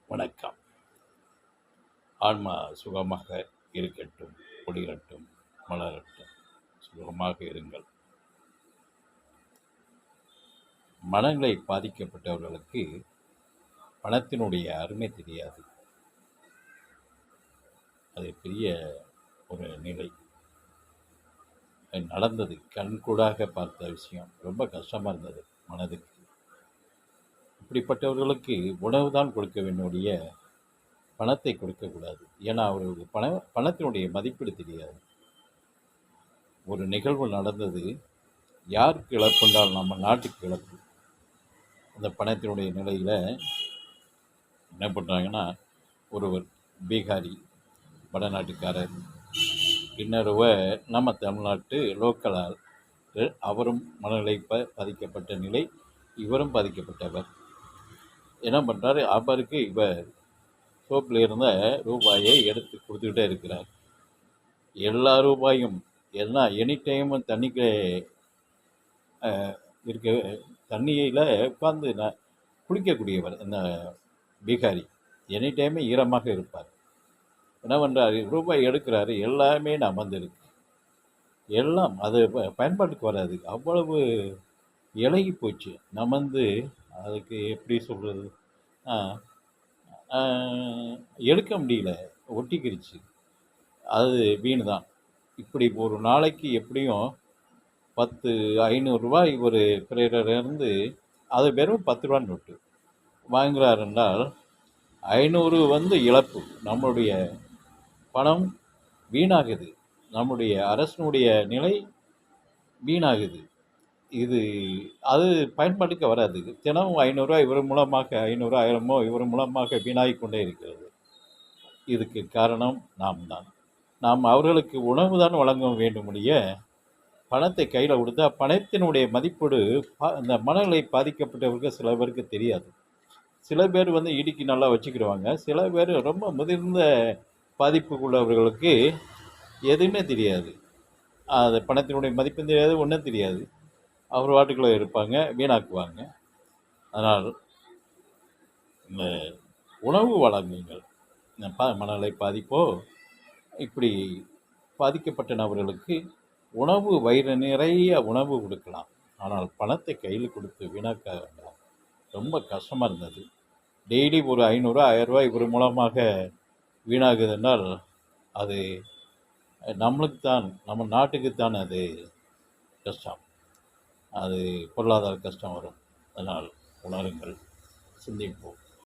வணக்கம். ஆன்மா சுகமாக இருக்கட்டும், ஒளிரட்டும், மலரட்டும். சுகமாக இருங்கள். மனநிலை பாதிக்கப்பட்டவர்களுக்கு பணத்தினுடைய அருமை தெரியாது. அது பெரிய ஒரு நிலை. நடந்தது, கண்கூடாக பார்த்த விஷயம். ரொம்ப கஷ்டமாக இருந்தது மனதுக்கு. இப்படிப்பட்டவர்களுக்கு உணவு தான் கொடுக்க வேண்டிய பணத்தை கொடுக்கக்கூடாது. ஏன்னா அவர்களுக்கு பணத்தினுடைய மதிப்பீடு தெரியாது. ஒரு நிகழ்வு நடந்தது, யாருக்கு இழப்பு என்றால் நம்ம நாட்டுக்கு இழப்பு. அந்த பணத்தினுடைய நிலையில் என்ன பண்ணுறாங்கன்னா, ஒருவர் பீகாரி வடநாட்டுக்காரர், இன்னொருவர் நம்ம தமிழ்நாட்டு லோக்கலால், அவரும் மனநிலை பாதிக்கப்பட்ட நிலை, இவரும் பாதிக்கப்பட்டவர். என்ன பண்ணுறாரு, அவருக்கு இவர் சோப்பில் இருந்த ரூபாயை எடுத்து கொடுத்துக்கிட்டே இருக்கிறார். எல்லா ரூபாயும் ஏன்னா எனி டைமும் தண்ணிக்கு இருக்க தண்ணியில் உட்கார்ந்து குளிக்கக்கூடியவர் இந்த பீகாரி. எனி டைமே ஈரமாக இருப்பார். என்ன பண்ணுறாரு, ரூபாய் எடுக்கிறாரு, எல்லாமே அமர்ந்திருக்கு. எல்லாம் அது பயன்பாட்டுக்கு வராது. அவ்வளவு இலகி போச்சு, நமந்து. அதுக்கு எப்படி சொல்கிறது, எடுக்க முடியல, ஒட்டிக்கிருச்சு. அது வீணு தான். இப்படி ஒரு நாளைக்கு எப்படியும் 500 ஒரு பிறரிடமிருந்து அது வெறும் 10 ரூபா நோட்டு வாங்குகிறார் என்றால் 500 இழப்பு. நம்மளுடைய பணம் வீணாகுது, நம்முடைய அரசனுடைய நிலை வீணாகுது. அது பயன்பாட்டுக்கு வராது. தினமும் 500 இவர் மூலமாக 500 1000 இவர் மூலமாக வீணாகி கொண்டே இருக்கிறது. இதுக்கு காரணம் நாம் தான். நாம் அவர்களுக்கு உணவு தான் வழங்க வேண்டுமுடிய பணத்தை கையில் கொடுத்தா பணத்தினுடைய மதிப்பீடு இந்த மனநிலை பாதிக்கப்பட்டவருக்கு சில பேருக்கு தெரியாது. சில பேர் இடுக்கி நல்லா வச்சுக்கிடுவாங்க. சில பேர் ரொம்ப முதிர்ந்த பாதிப்புக்குள்ளவர்களுக்கு எதுவுமே தெரியாது. அது பணத்தினுடைய மதிப்பும் தெரியாது, ஒன்றும் தெரியாது. அவர் வாட்டுக்குள்ளே இருப்பாங்க, வீணாக்குவாங்க. அதனால் இந்த உணவு வழங்குங்கள். மனநிலை பாதிப்போ இப்படி பாதிக்கப்பட்ட நபர்களுக்கு உணவு, வயிறு நிறைய உணவு கொடுக்கலாம். ஆனால் பணத்தை கையில் கொடுத்து வீணாக்க வேண்டாம். ரொம்ப கஷ்டமாக இருந்தது. டெய்லி ஒரு 500 1000 இவர் மூலமாக வீணாகுதுன்னால் அது நம்மளுக்குத்தான், நம்ம நாட்டுக்குத்தான் அது கஷ்டம். அது பொருளாதார கஷ்டம் வரும். அதனால் உணருங்கள், சிந்திப்போம்.